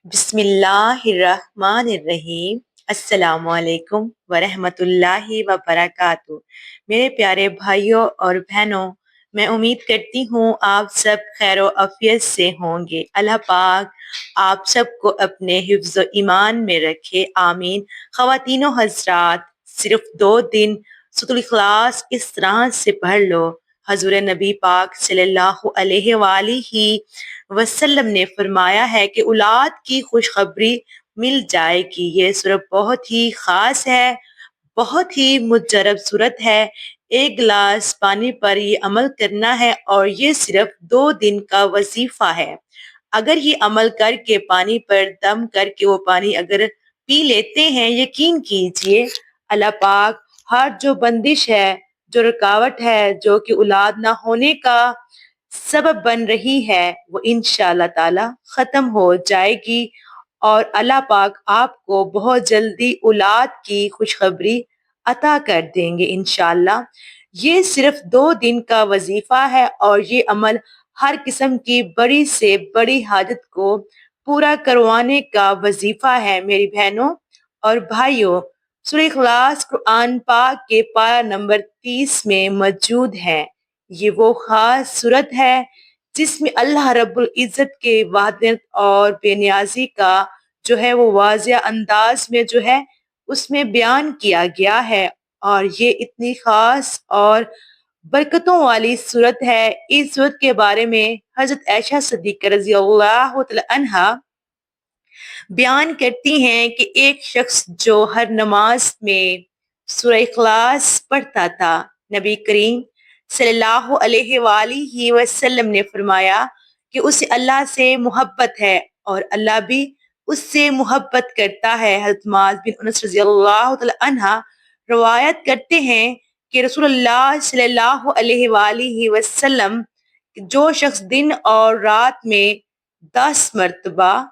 बिस्मिल्लाहिर्रहमानिर्रहीम। अस्सलामु अलैकुम वरहमतुल्लाहि वबरकातुहू। मेरे प्यारे भाइयों और बहनों, मैं उम्मीद करती हूँ आप सब खैर आफियत से होंगे। अल्लाह पाक आप सबको अपने हिफ्ज़ ईमान में रखे, आमीन। ख़वातीनो हज़रात, सिर्फ 2 दिन सूरह इखलास इस तरह से पढ़ लो। हजूर नबी पाक सल्लल्लाहु अलैहि वसल्लम ने फरमाया है कि औलाद की खुशखबरी मिल जाएगी। ये सूरत बहुत ही खास है, बहुत ही मुजरब सूरत है। एक गिलास पानी पर ये अमल करना है और ये सिर्फ 2 दिन का वजीफा है। अगर ये अमल करके पानी पर दम करके वो पानी अगर पी लेते हैं, यकीन कीजिए अल्लाह पाक हर जो बंदिश है, जो रुकावट है, जो कि औलाद ना होने का सबब बन रही है, वो इंशाअल्लाह ताला खत्म हो जाएगी और अल्लाह पाक आपको बहुत जल्दी औलाद की खुशखबरी अता कर देंगे इंशाअल्लाह। ये सिर्फ 2 दिन का वजीफा है और ये अमल हर किस्म की बड़ी से बड़ी हाजत को पूरा करवाने का वजीफा है। मेरी बहनों और भाइयों, सूरह इखलास कुरान पाक के पारा नंबर 30 में मौजूद है। ये वो खास सूरत है जिसमें अल्लाह रब्बुल इज्जत के वहदत और बेनियाजी का जो है वो वाज़िह अंदाज में जो है उसमें बयान किया गया है और ये इतनी खास और बरकतों वाली सूरत है। इस सूरत के बारे में हजरत आयशा सिद्दीक़ा रज़ी अल्लाह तआला अन्हा बयान करती हैं कि एक शख्स जो हर नमाज में सूरह इखलास पढ़ता था, नबी करीम सल्लल्लाहु अलैहि वसल्लम ने फरमाया कि उसे अल्लाह से मोहब्बत है और अल्लाह भी उससे मोहब्बत करता है। हज़रत मुआज़ बिन अनस रज़ी अल्लाह तआला अन्हा रवायत करते हैं कि रसूलुल्लाह सल्लल्लाहु अलैहि वसल्लम जो शख्स दिन और रात में 10 मर्तबा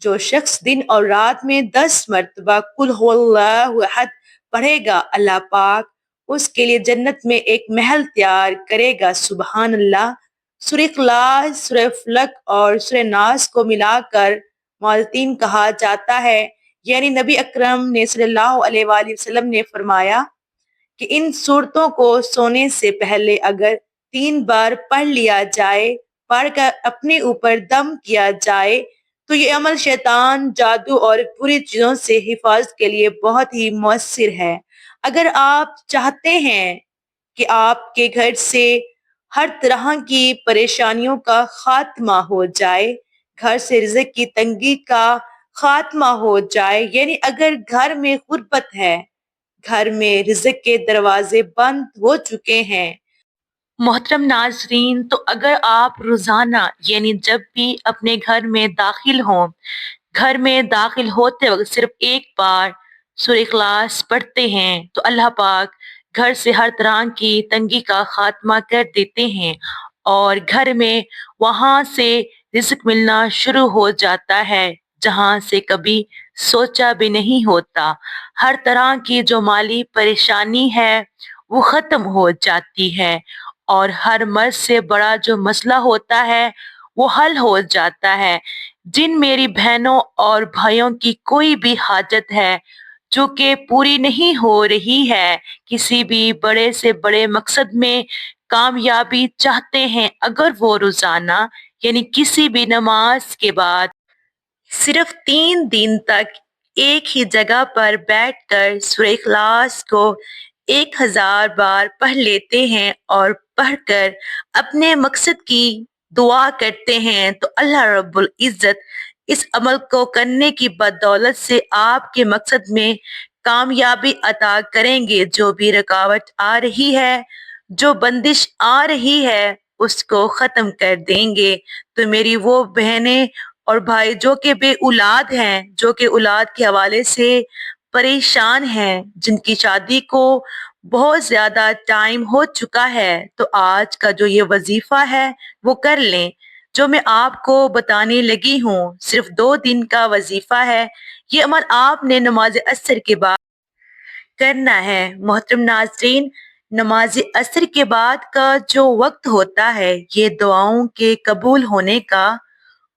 जो शख्स दिन और रात में 10 मर्तबा कुल हुवल्लाहु अहद पढ़ेगा, अल्लाह पाक उसके लिए जन्नत में एक महल तैयार करेगा। सुबहान अल्लाह। सूरह इखलास, सूरह फलक और सूरह नास को मिलाकर मुअत्तिन कहा जाता है। यानी नबी अकरम ने सल्लल्लाहु अलैहि वसल्लम ने फरमाया कि इन सूरतों को सोने से पहले अगर 3 बार पढ़ लिया जाए, पढ़कर अपने ऊपर दम किया जाए, तो ये अमल शैतान, जादू और बुरी चीजों से हिफाजत के लिए बहुत ही मुअस्सिर है। अगर आप चाहते हैं कि आपके घर से हर तरह की परेशानियों का खात्मा हो जाए, घर से रिज़्क की तंगी का खात्मा हो जाए, यानी अगर घर में गुर्बत है, घर में रिज़्क के दरवाजे बंद हो चुके हैं, मोहतरम नाजरीन, तो अगर आप रोजाना यानी जब भी अपने घर में दाखिल हों, घर में दाखिल होते वक्त सिर्फ एक बार सूरह इखलास पढ़ते हैं तो अल्लाह पाक घर से हर तरह की तंगी का खात्मा कर देते हैं और घर में वहां से रिज़्क मिलना शुरू हो जाता है जहां से कभी सोचा भी नहीं होता। हर तरह की जो माली परेशानी है वो खत्म हो जाती है और हर मर्ज से बड़ा जो मसला होता है वो हल हो जाता है। जिन मेरी बहनों और भाइयों की कोई भी हाजत है जो कि पूरी नहीं हो रही है, किसी भी बड़े से बड़े मकसद में कामयाबी चाहते हैं, अगर वो रोजाना यानी किसी भी नमाज के बाद सिर्फ 3 दिन तक एक ही जगह पर बैठकर सूरह इखलास को 1000 बार पढ़ लेते हैं और पढ़कर अपने मकसद की दुआ करते हैं, तो अल्लाह रब्बुल इज्जत इस अमल को करने की बदौलत से आपके मकसद में कामयाबी अता करेंगे। जो भी रुकावट आ रही है, जो बंदिश आ रही है, उसको खत्म कर देंगे। तो मेरी वो बहनें और भाई जो कि बे औलाद हैं, जो कि औलाद के हवाले से परेशान हैं, जिनकी शादी को बहुत ज्यादा टाइम हो चुका है, तो आज का जो ये वजीफा है वो कर लें। जो मैं आपको बताने लगी हूँ सिर्फ 2 दिन का वजीफा है। ये अमल आपने नमाज असर के बाद करना है। मोहतरम नाजरीन, नमाज असर के बाद का जो वक्त होता है ये दुआओं के कबूल होने का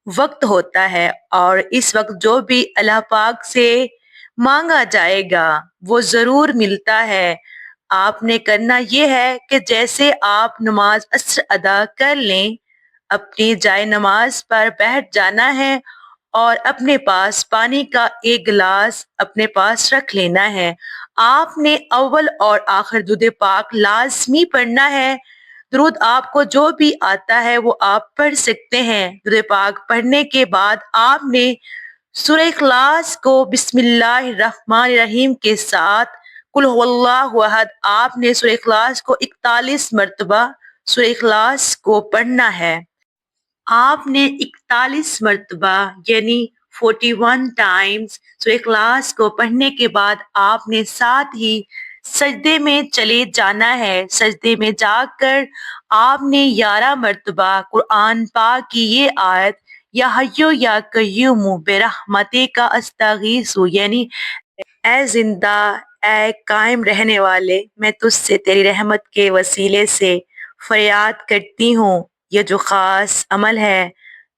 وقت ہوتا ہے اور اس وقت جو بھی اللہ پاک سے مانگا جائے گا وہ ضرور ملتا ہے۔ آپ نے کرنا یہ ہے کہ جیسے آپ نماز عصر ادا کر لیں، اپنی جائے نماز پر بیٹھ جانا ہے اور اپنے پاس پانی کا ایک گلاس اپنے پاس رکھ لینا ہے۔ آپ نے اول اور آخر درود پاک لازمی پڑھنا ہے۔ درود آپ کو جو بھی آتا ہے وہ آپ پڑھ سکتے ہیں۔ درود پاک پڑھنے کے بعد آپ نے سورہ اخلاص کو بسم اللہ الرحمن الرحیم کے ساتھ قل هو اللہ احد، آپ نے سورہ اخلاص کو 41 مرتبہ سورہ اخلاص کو پڑھنا ہے۔ آپ نے 41 مرتبہ یعنی 41 ٹائمز سورہ اخلاص کو پڑھنے کے بعد آپ نے ساتھ ہی سجدے میں چلے جانا ہے۔ سجدے میں جا کر آپ نے 11 مرتبہ قرآن پاک کی یہ آیت یا حیو یا قیوم برحمتک استغیث یعنی اے زندہ اے قائم رہنے والے، میں تجھ سے تیری رحمت کے وسیلے سے فریاد کرتی ہوں۔ یہ جو خاص عمل ہے،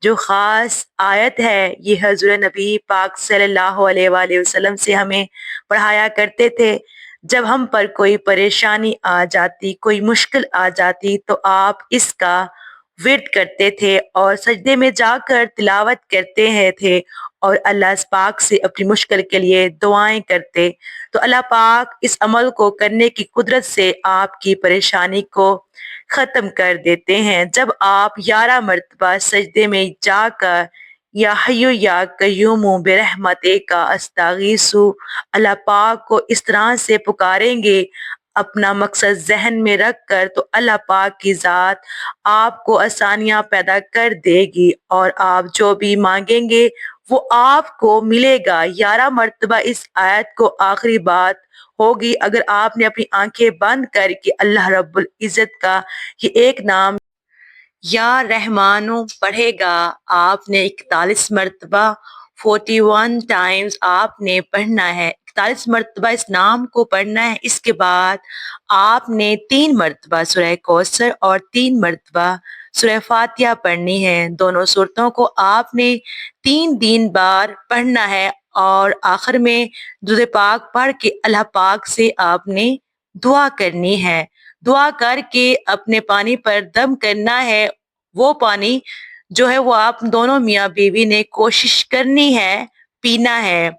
جو خاص آیت ہے، یہ حضور نبی پاک صلی اللہ علیہ وآلہ وسلم سے ہمیں پڑھایا کرتے تھے۔ جب ہم پر کوئی پریشانی آ جاتی، کوئی مشکل آ جاتی تو آپ اس کا ورد کرتے تھے اور سجدے میں جا کر تلاوت کرتے ہیں تھے اور اللہ پاک سے اپنی مشکل کے لیے دعائیں کرتے، تو اللہ پاک اس عمل کو کرنے کی قدرت سے آپ کی پریشانی کو ختم کر دیتے ہیں۔ جب آپ 11 مرتبہ سجدے میں جا کر یا حیو یا قیوم برحمتک استغیث اللہ پاک کو اس طرح سے پکاریں گے اپنا مقصد ذہن میں رکھ کر، تو اللہ پاک کی ذات آپ کو آسانیاں پیدا کر دے گی اور آپ جو بھی مانگیں گے وہ آپ کو ملے گا۔ 11 مرتبہ اس آیت کو آخری بات ہوگی۔ اگر آپ نے اپنی آنکھیں بند کر کے اللہ رب العزت کا یہ ایک نام یا رحمانو پڑھے گا، آپ نے 41 مرتبہ 41 ٹائمز آپ نے پڑھنا ہے، 41 مرتبہ اس نام کو پڑھنا ہے۔ اس کے بعد آپ نے 3 مرتبہ سورہ کوثر اور 3 مرتبہ سورہ فاتحہ پڑھنی ہے۔ دونوں صورتوں کو آپ نے 3 بار پڑھنا ہے اور آخر میں درود پاک پڑھ کے اللہ پاک سے آپ نے دعا کرنی ہے۔ دعا کر کے اپنے پانی پر دم کرنا ہے۔ وہ پانی جو ہے وہ آپ دونوں میاں بیوی نے کوشش کرنی ہے، پینا ہے۔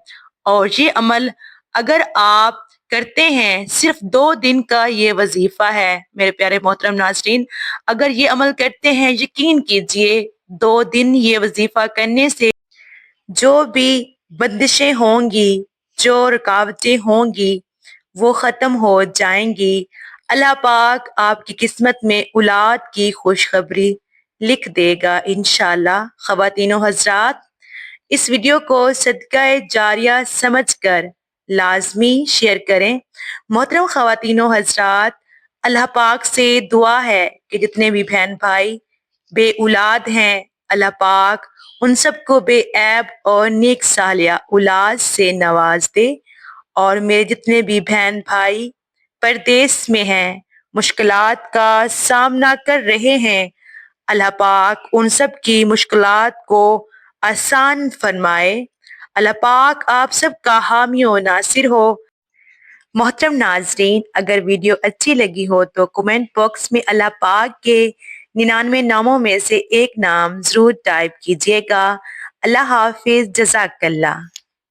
اور یہ عمل اگر آپ کرتے ہیں، صرف 2 دن کا یہ وظیفہ ہے میرے پیارے محترم ناظرین، اگر یہ عمل کرتے ہیں یقین کیجئے 2 دن یہ وظیفہ کرنے سے جو بھی بندشیں ہوں گی، جو رکاوٹیں ہوں گی وہ ختم ہو جائیں گی۔ اللہ پاک آپ کی قسمت میں اولاد کی خوشخبری لکھ دے گا انشاءاللہ۔ خواتین و حضرات، اس ویڈیو کو صدقہ جاریہ سمجھ کر لازمی شیئر کریں۔ محترم خواتین و حضرات، اللہ پاک سے دعا ہے کہ جتنے بھی بہن بھائی بے اولاد ہیں، اللہ پاک ان سب کو بے عیب اور نیک صالحہ اولاد سے نواز دے، اور میرے جتنے بھی بہن بھائی پردیس میں ہیں، مشکلات کا سامنا کر رہے ہیں، اللہ پاک ان سب کی مشکلات کو آسان فرمائے۔ اللہ پاک آپ سب کا حامی و ناصر ہو۔ محترم ناظرین، اگر ویڈیو اچھی لگی ہو تو کمنٹ باکس میں اللہ پاک کے 99 ناموں میں سے ایک نام ضرور ٹائپ کیجیے گا۔ اللہ حافظ، جزاک اللہ۔